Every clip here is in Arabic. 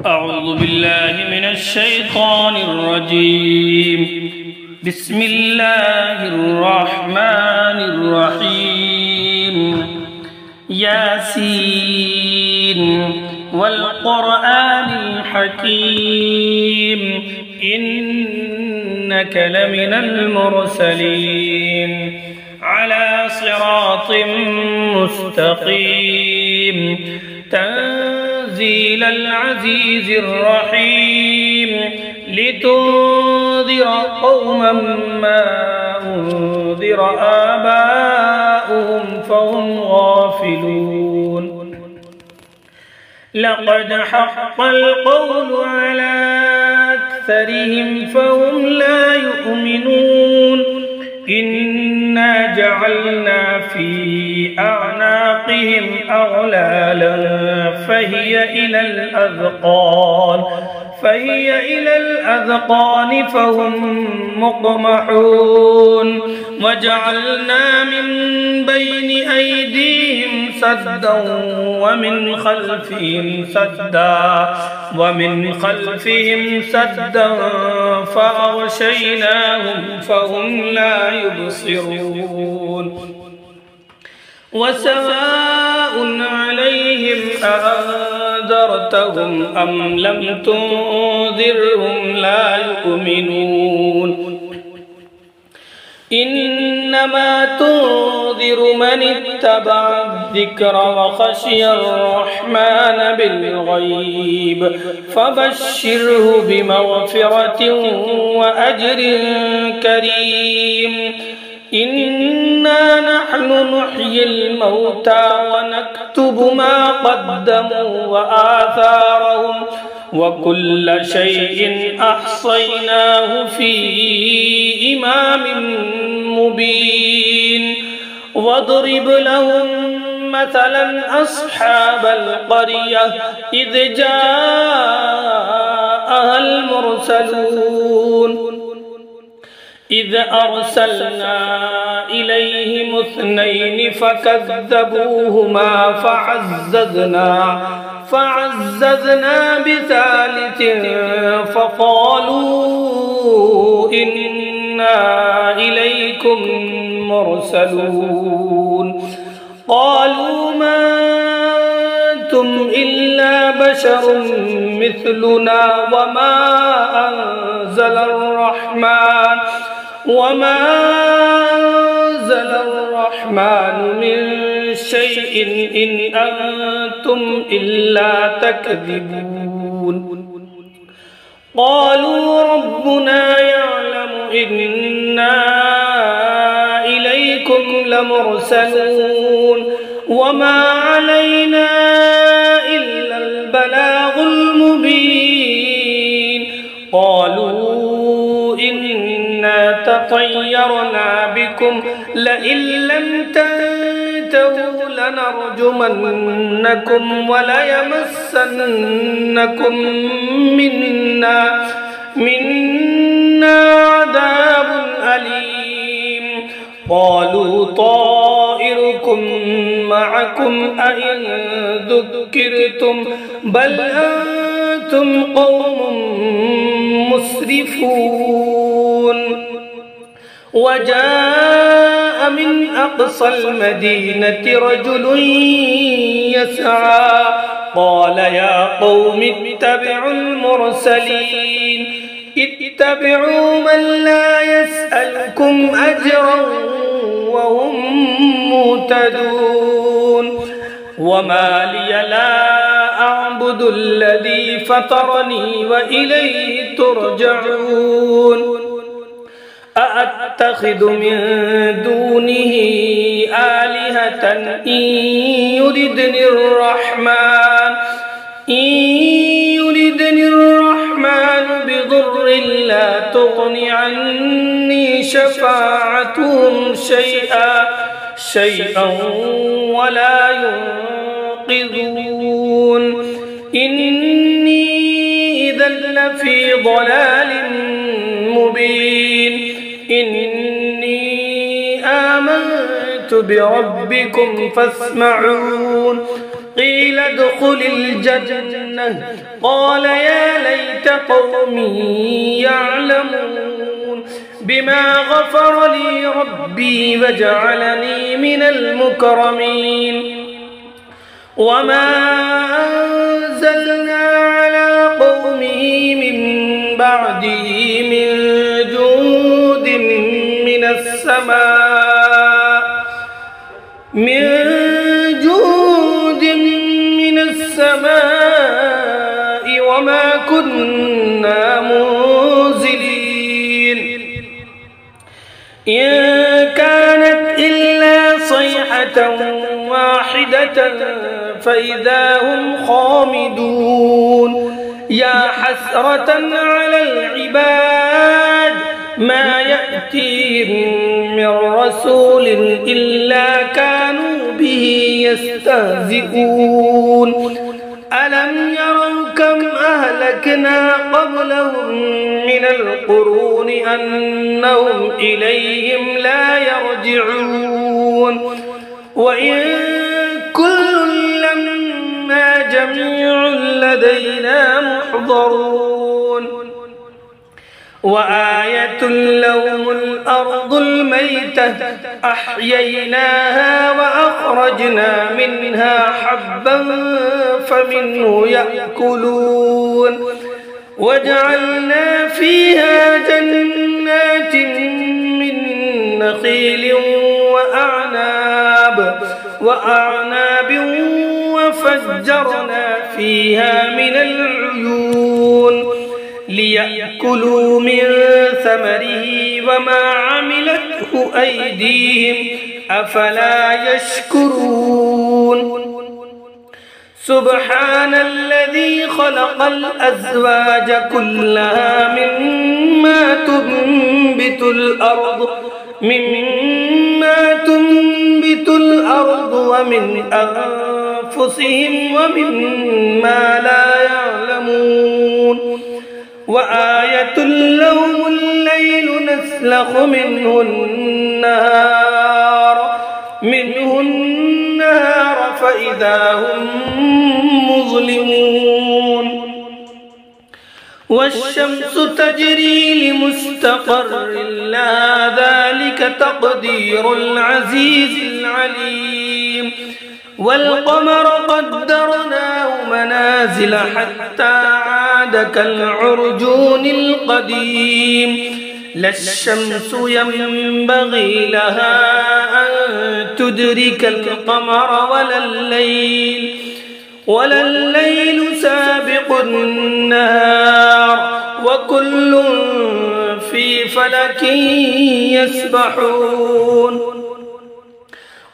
أعوذ بالله من الشيطان الرجيم. بسم الله الرحمن الرحيم. ياسين والقرآن الحكيم إنك لمن المرسلين على صراط مستقيم تنزيل العزيز الرحيم لتنذر قوما ما أنذر آباؤهم فهم غافلون. لقد حق القول على أكثرهم فهم لا يؤمنون. إنا جعلنا في أعناقهم أغلالا فهي إلى الأذقان فهم مقمحون. وجعلنا من بين أيديهم سدا ومن خلفهم سدا فأغشيناهم فهم لا يبصرون. وسواء عليهم أأنذرتهم أم لم تنذرهم لا يؤمنون. إنما تنذر من اتبع الذكر وخشي الرحمن بالغيب فبشره بمغفرة وأجر كريم. إنا نحن نحيي الموتى ونكتب ما قدموا وآثارهم وكل شيء أحصيناه في إمام مبين. واضرب لهم مثلا أصحاب القرية إذ جاءها المرسلون إذ أرسلنا إليهم 2 فكذبوهما فعززنا بثالث فقالوا إنا إليكم مرسلون. قالوا ما أنتم إلا بشر مثلنا وما أنزل الرحمن من شيء إن أنتم إلا تكذبون. قالوا ربنا يعلم إنا إليكم لمرسلون وما علينا إلا البلاغ المبين. قالوا إنا تطيرنا بكم لئن لم تنتهوا لنرجمنكم وليمسنكم منا عذاب أليم. قالوا طائركم معكم أئن ذكرتم بل أنتم قوم مسرفون. وجاء من أقصى المدينة رجل يسعى قال يا قوم اتبعوا المرسلين اتبعوا من لا يسألكم أجرا وهم مهتدون. وما لي لا أعبد الذي فطرني وإليه ترجعون. أأتخذ من دونه آلهة إن يردني الرحمن بضر لا تغن عني شفاعتهم شيئا ولا ينقذون. إني إذا لفي ضلال مبين. إني آمنت بربكم فاسمعون. قيل ادخل الجنة قال يا ليت قومي يعلمون بما غفر لي ربي وجعلني من المكرمين وما أنزلنا على قومه من بعده من جود من السماء وما كنا منزلين إن كانت إلا صيحة واحدة فإذا هم خامدون يا حسرة على العباد ما يأتيهم من رسول إلا كانوا به يستهزئون ألم يروا كم أهلكنا قبلهم من القرون أنهم إليهم لا يرجعون وإن كل لما جميع لدينا محضرون وآية لهم الأرض الميتة أحييناها وأخرجنا منها حبا فمنه يأكلون وجعلنا فيها جنات من نخيل وأعناب وفجرنا فيها من العيون ليأكلوا من ثمره وما عملته أيديهم أفلا يشكرون سبحان الذي خلق الأزواج كلها مما تنبت الأرض ومن أنفسهم ومما لا يعلمون وآية لهم الليل نسلخ منه النهار فإذا هم مظلمون والشمس تجري لمستقر لها ذلك تقدير العزيز العليم والقمر قدرناه منازل حتى عاد كالعرجون القديم لا الشمس ينبغي لها أن تدرك القمر ولا الليل سابق النهار وكل في فلك يسبحون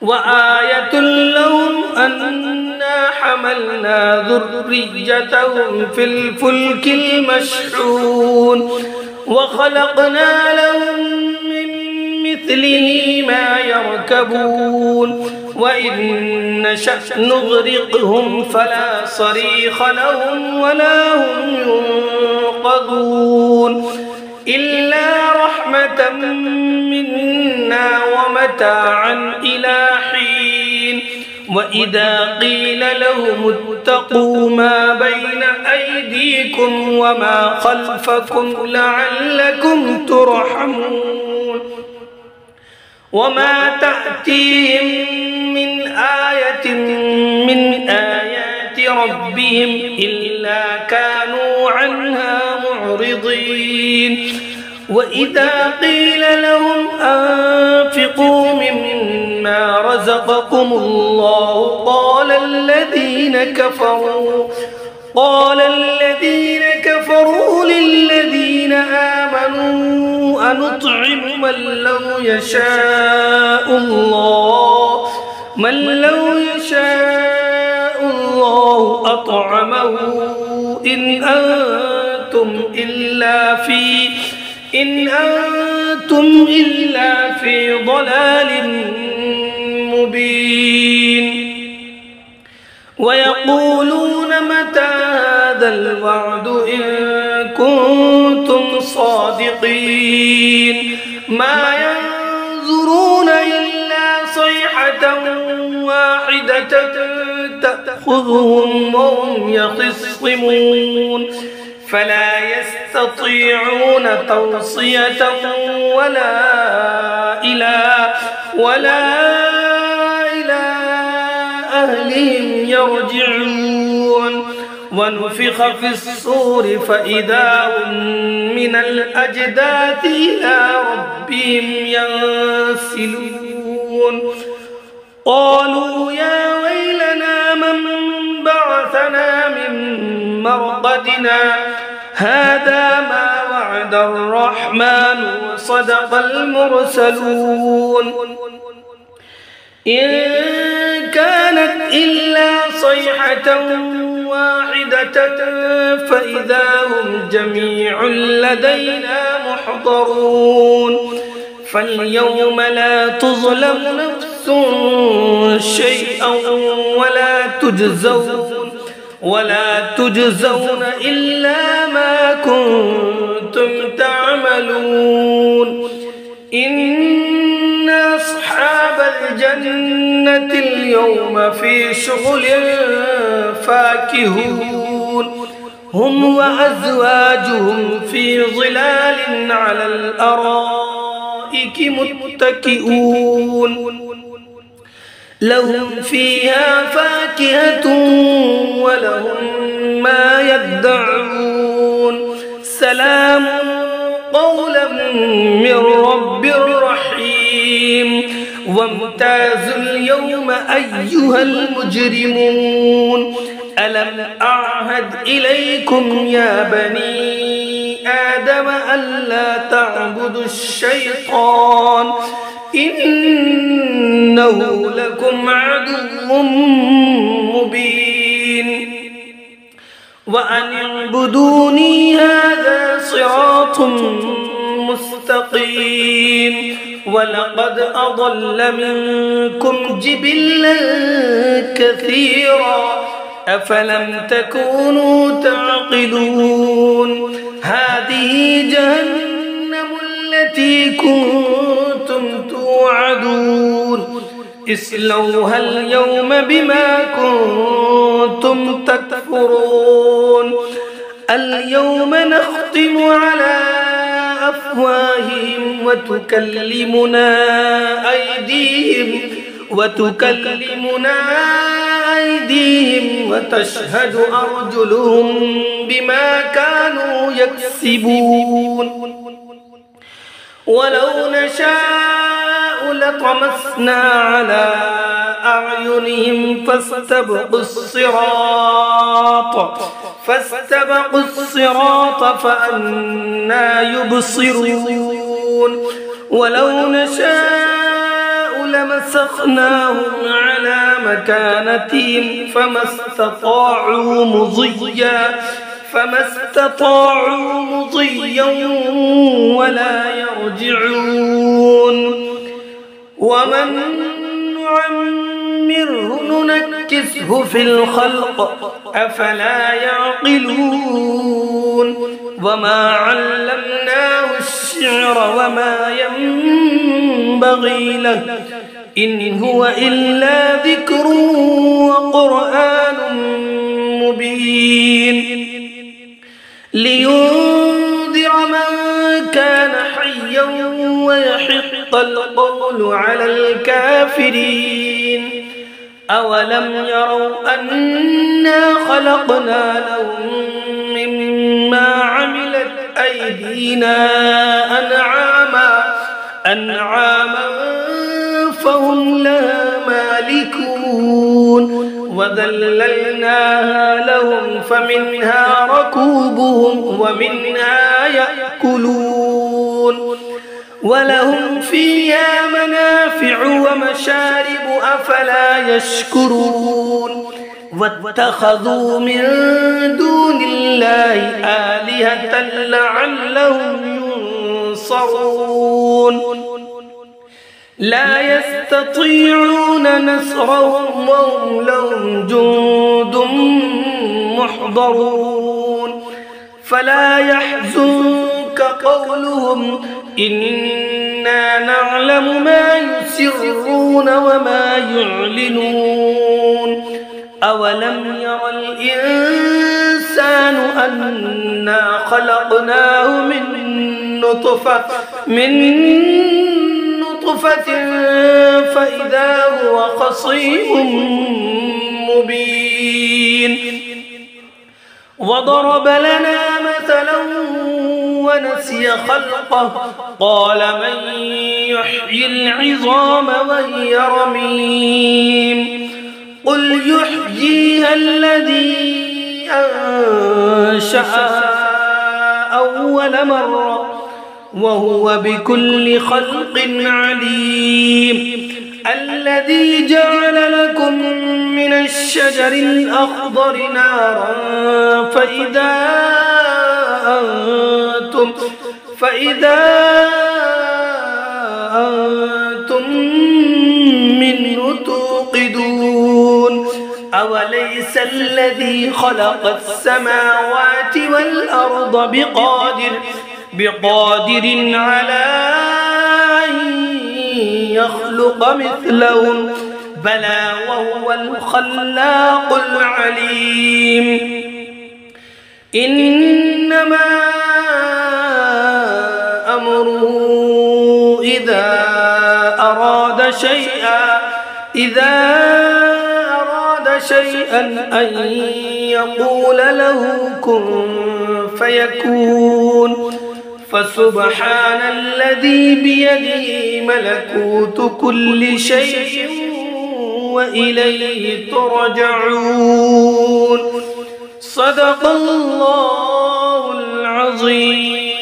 وآية لهم أنا حملنا ذريتهم في الفلك المشحون وخلقنا لهم من مثله ما يركبون وإن نشأ نغرقهم فلا صريخ لهم ولا هم ينقذون إلا رحمة منا ومتاعا إلى حين وإذا قيل لهم اتقوا ما بين أيديكم وما خلفكم لعلكم ترحمون وما تأتيهم من آية من آيات ربهم إلا كانوا عنها معرضين وإذا قيل لهم أنفقوا مما رزقكم الله قال الذين كفروا للذين آمنوا أنطعم من لو يشاء الله أطعمه إن أنتم إلا في ضلال مبين ويقولون متى هذا الوعد إن كنتم صادقين ما ينظرون إلا صيحة واحدة تأخذهم وهم يخصمون فلا يستطيعون توصية ولا إلى أهلهم يرجعون ونفخ في الصور فإذا هم من الأجداث إلى ربهم ينسلون قالوا يا ويلنا من بعثنا من مرقدنا هذا ما وعد الرحمن وصدق المرسلون إن كانت إلا صيحة واحدة فإذا هم جميع لدينا محضرون فاليوم لا تظلم نفس شيئا ولا تجزون إلا ما كنتم تعملون إن أصحاب الجنة اليوم في شغل فاكهون هم وأزواجهم في ظلال على الأرائك متكئون لهم فيها فاكهة ولهم ما يدعون سلام قولا من رب رحيم وامتازوا اليوم أيها المجرمون ألم أعهد إليكم يا بني آدم ألا تعبدوا الشيطان إنه لكم عدو مبين وأن اعبدوني هذا صراط مستقيم ولقد أضل منكم جبلا كثيرا أفلم تكونوا تعقلون هذه جهنم التي كنتم توعدون اصلوها اليوم بما كنتم تكفرون اليوم نختم على أفواههم وتكلمنا أيديهم وتشهد أرجلهم بما كانوا يكسبون ولو نشاء لطمسنا على أعينهم فاستبقوا الصراط فأنى يبصرون ولو نشاء لمسخناهم على مكانتهم فما استطاعوا مضيا ولا يرجعون ومن نعمره ننكسه في الخلق أفلا يعقلون وما علمناه الشعر وما ينبغي له إن هو إلا ذكر وقرآن مبين لينذر من كان حيا ويحق القول على الكافرين أولم يروا أنا خلقنا لهم مما عملت أيدينا أنعاما فهم لها مالكون وذللناها لهم فمنها ركوبهم ومنها يأكلون ولهم فيها منافع ومشارب أفلا يشكرون واتخذوا من دون الله آلهة لعلهم ينصرون لا يستطيعون نصرهم وهم لهم جند محضرون فلا يحزنك قولهم إنا نعلم ما يسرون وما يعلنون أولم ير الإنسان أنا خلقناه من نطفة فإذا هو خصيم مبين وضرب لنا مثلا ونسي خلقه قال من يحيي العظام وهي رميم قل يحييها الذي أنشأها أول مرة وهو بكل خلق عليم الذي جعل لكم من الشجر الأخضر نارا فإذا أنتم منه توقدون أوليس الذي خلق السماوات والأرض بقادر على أن يخلق مثلهم بلى وهو الخلاق العليم إنما أمره إذا أراد شيئا أن يقول له كن فيكون فسبحان الذي بيده ملكوت كل شيء وإليه ترجعون صدق الله العظيم.